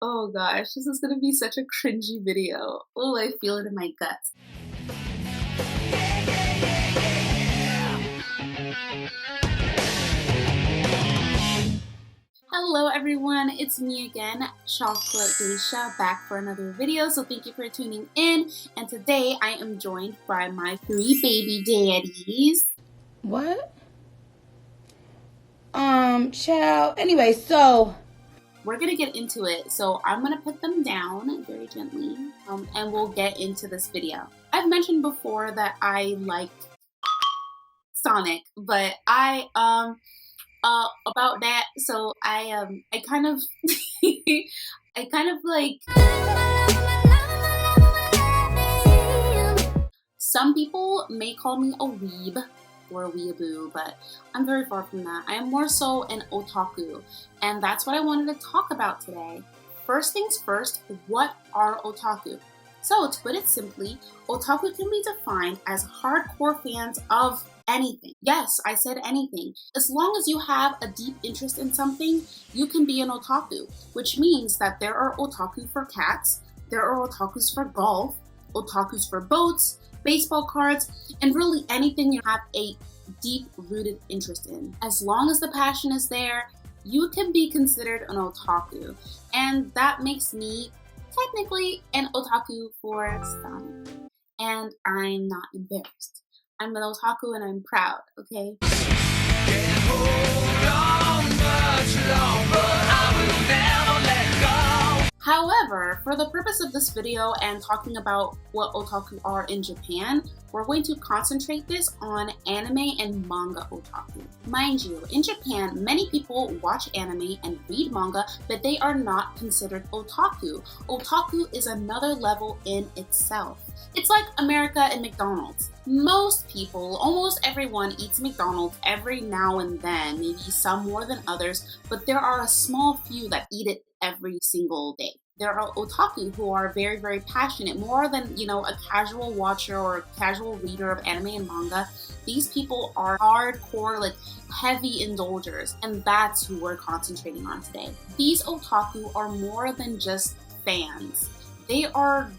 Oh gosh, this is gonna be such a cringy video. Oh, I feel it in my guts. Hello everyone, it's me again, Chocolate Geisha, back for another video, so thank you for tuning in. And today I am joined by my 3 baby daddies. What? Child. Anyway, so we're gonna get into it. So I'm gonna put them down very gently, and we'll get into this video. I've mentioned before that I like Sonic, but about that, so I kind of I kind of like, some people may call me a weeb or a weeaboo, but I'm very far from that. I am more so an otaku, and that's what I wanted to talk about today. First things first, what are otaku? So to put it simply, otaku can be defined as hardcore fans of anything. Yes, I said anything. As long as you have a deep interest in something, you can be an otaku, which means that there are otaku for cats, there are otakus for golf, otakus for boats, baseball cards, and really anything you have a deep-rooted interest in. As long as the passion is there, you can be considered an otaku, and that makes me technically an otaku for some. And I'm not embarrassed. I'm an otaku and I'm proud, okay? Can't hold on much longer, I will never let go. However, for the purpose of this video and talking about what otaku are in Japan, we're going to concentrate this on anime and manga otaku. Mind you, in Japan, many people watch anime and read manga, but they are not considered otaku. Otaku is another level in itself. It's like America and McDonald's. Most people, almost everyone, eats McDonald's every now and then, maybe some more than others, but there are a small few that eat it every single day. There are otaku who are very, very passionate, more than, a casual watcher or a casual reader of anime and manga. These people are hardcore, like heavy indulgers, and that's who we're concentrating on today. These otaku are more than just fans. They are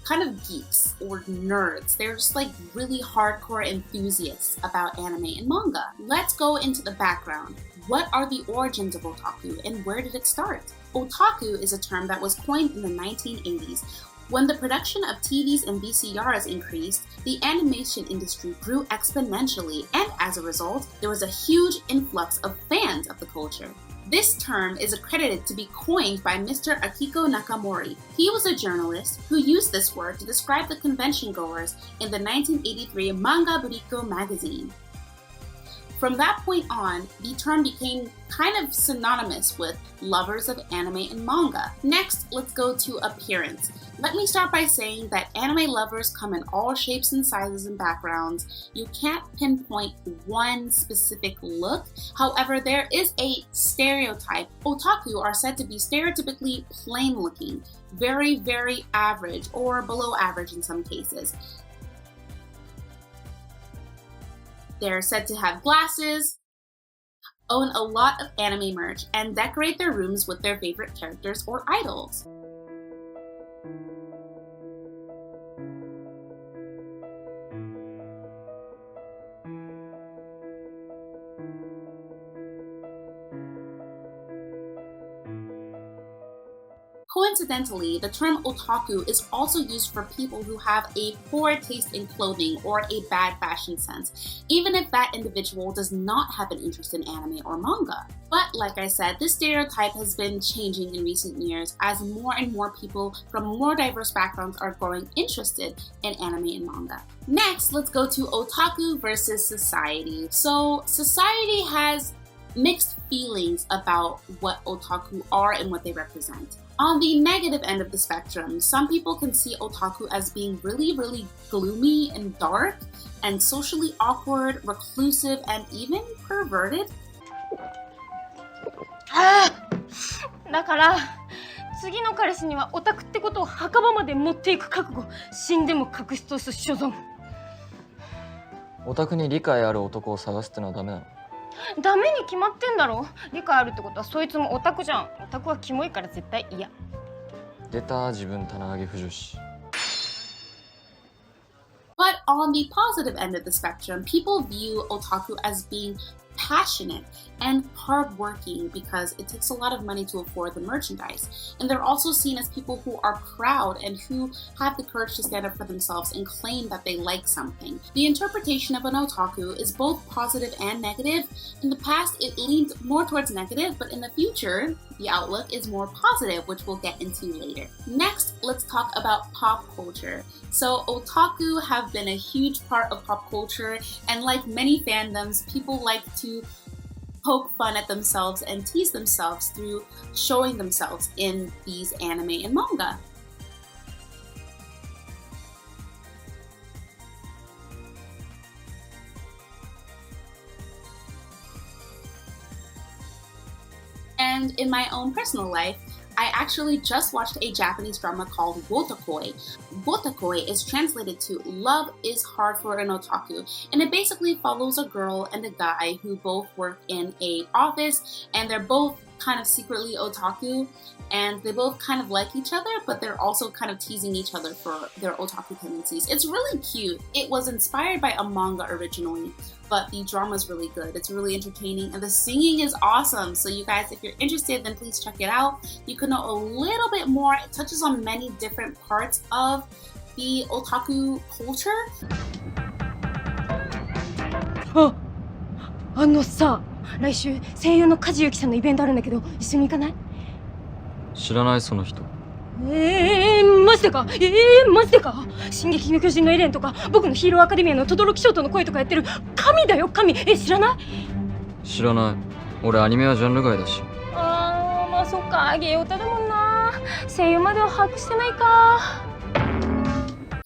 kind of geeks or nerds. They're just like really hardcore enthusiasts about anime and manga. Let's go into the background. What are the origins of otaku and where did it start? Otaku is a term that was coined in the 1980s. When the production of TVs and VCRs increased, the animation industry grew exponentially, and as a result, there was a huge influx of fans of the culture. This term is accredited to be coined by Mr. Akiko Nakamori. He was a journalist who used this word to describe the convention goers in the 1983 Manga Buriko magazine. From that point on, the term became kind of synonymous with lovers of anime and manga. Next, let's go to appearance. Let me start by saying that anime lovers come in all shapes and sizes and backgrounds. You can't pinpoint one specific look. However, there is a stereotype. Otaku are said to be stereotypically plain looking, very, very average or below average in some cases. They're said to have glasses, own a lot of anime merch, and decorate their rooms with their favorite characters or idols. Coincidentally, the term otaku is also used for people who have a poor taste in clothing or a bad fashion sense, even if that individual does not have an interest in anime or manga. But like I said, this stereotype has been changing in recent years as more and more people from more diverse backgrounds are growing interested in anime and manga. Next, let's go to otaku versus society. So society has mixed feelings about what otaku are and what they represent. On the negative end of the spectrum, some people can see otaku as being really, really gloomy and dark, and socially awkward, reclusive, and even perverted. だから次の彼氏にはオタクってことを墓場まで持っていく覚悟、死んでも隠し通す所存。オタクに理解ある男を探すってのはダメなの？ダメに決まってんだろ。理解あるってことはそいつもオタクじゃん。オタクはキモいから絶対嫌。出た自分棚上げ不女子。 But on the positive end of the spectrum, people view otaku as being passionate and hardworking because it takes a lot of money to afford the merchandise. And they're also seen as people who are proud and who have the courage to stand up for themselves and claim that they like something. The interpretation of an otaku is both positive and negative. In the past, it leaned more towards negative, but in the future, the outlook is more positive, which we'll get into later. Next, let's talk about pop culture. So otaku have been a huge part of pop culture, and like many fandoms, people like to poke fun at themselves and tease themselves through showing themselves in these anime and manga. And in my own personal life, I actually just watched a Japanese drama called Wotakoi. Wotakoi is translated to Love is Hard for an Otaku, and it basically follows a girl and a guy who both work in a office, and they're both kind of secretly otaku, and they both kind of like each other, but they're also kind of teasing each other for their otaku tendencies. It's really cute. It was inspired by a manga originally, but the drama is really good. It's really entertaining, and the singing is awesome. So you guys, if you're interested, then please check it out. You can know a little bit more. It touches on many different parts of the otaku culture. あのさ、来週声優の梶裕貴さんのイベントあるんだけど、一緒に行かない？知らないその人。マジでか？マジでか？進撃の巨人のエレンとか、僕のヒーローアカデミアの轟翔太の声とかやってる神だよ、神。知らない？知らない。俺アニメはジャンル外だし。まあそっか、ゲオタだもんな。声優までは把握してないか。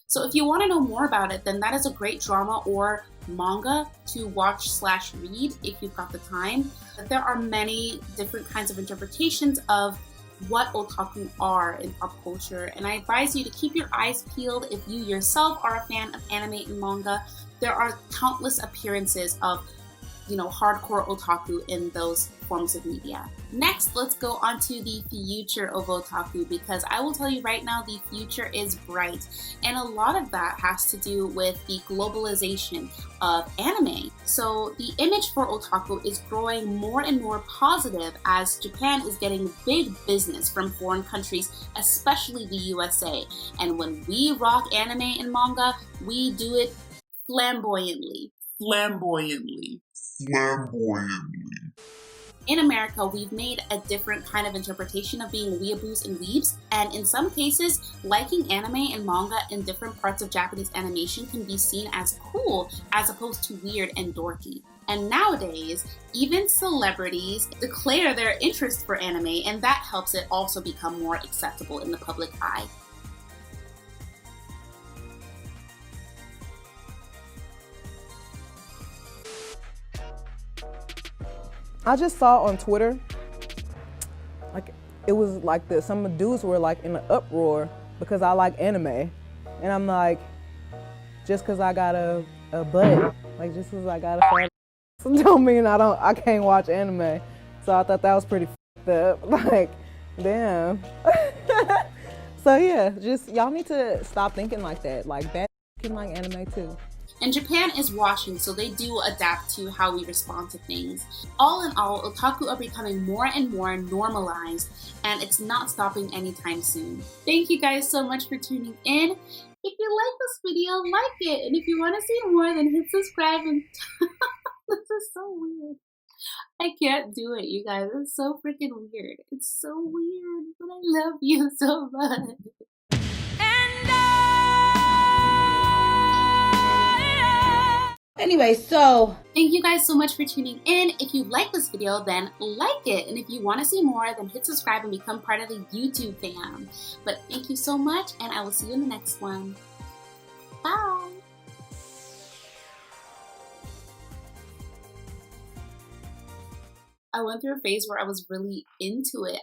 So if you want to know more about it, then that is a great drama or manga to watch/read if you've got the time. But there are many different kinds of interpretations of what otaku are in pop culture, and I advise you to keep your eyes peeled if you yourself are a fan of anime and manga. There are countless appearances of, hardcore otaku in those forms of media. Next, let's go on to the future of otaku, because I will tell you right now, the future is bright. And a lot of that has to do with the globalization of anime. So the image for otaku is growing more and more positive as Japan is getting big business from foreign countries, especially the USA. And when we rock anime and manga, we do it flamboyantly. In America, we've made a different kind of interpretation of being weeaboos and weebs, and in some cases, liking anime and manga in different parts of Japanese animation can be seen as cool as opposed to weird and dorky. And nowadays, even celebrities declare their interest for anime, and that helps it also become more acceptable in the public eye. I just saw on Twitter, like it was like this. Some dudes were like in an uproar because I like anime, and I'm like, just because I got a butt, like just because I got a fat, don't mean I can't watch anime. So I thought that was pretty f***ed up. Like, damn. So yeah, just y'all need to stop thinking like that. Like bad can like anime too. And Japan is watching, so they do adapt to how we respond to things. All in all, otaku are becoming more and more normalized, and it's not stopping anytime soon. Thank you guys so much for tuning in. If you like this video, like it, and if you want to see more, then hit subscribe. And this is so weird. I can't do it, you guys. It's so freaking weird. It's so weird, but I love you so much. Anyway, so thank you guys so much for tuning in. If you like this video, then like it. And if you want to see more, then hit subscribe and become part of the YouTube fam. But thank you so much, and I will see you in the next one. Bye. I went through a phase where I was really into it.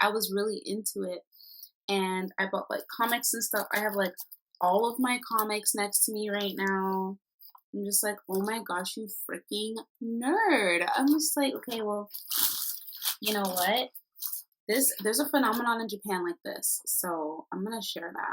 And I bought like comics and stuff. I have like all of my comics next to me right now. I'm just like, oh my gosh, you freaking nerd. I'm just like, okay, well, you know what? There's a phenomenon in Japan like this, so I'm gonna share that.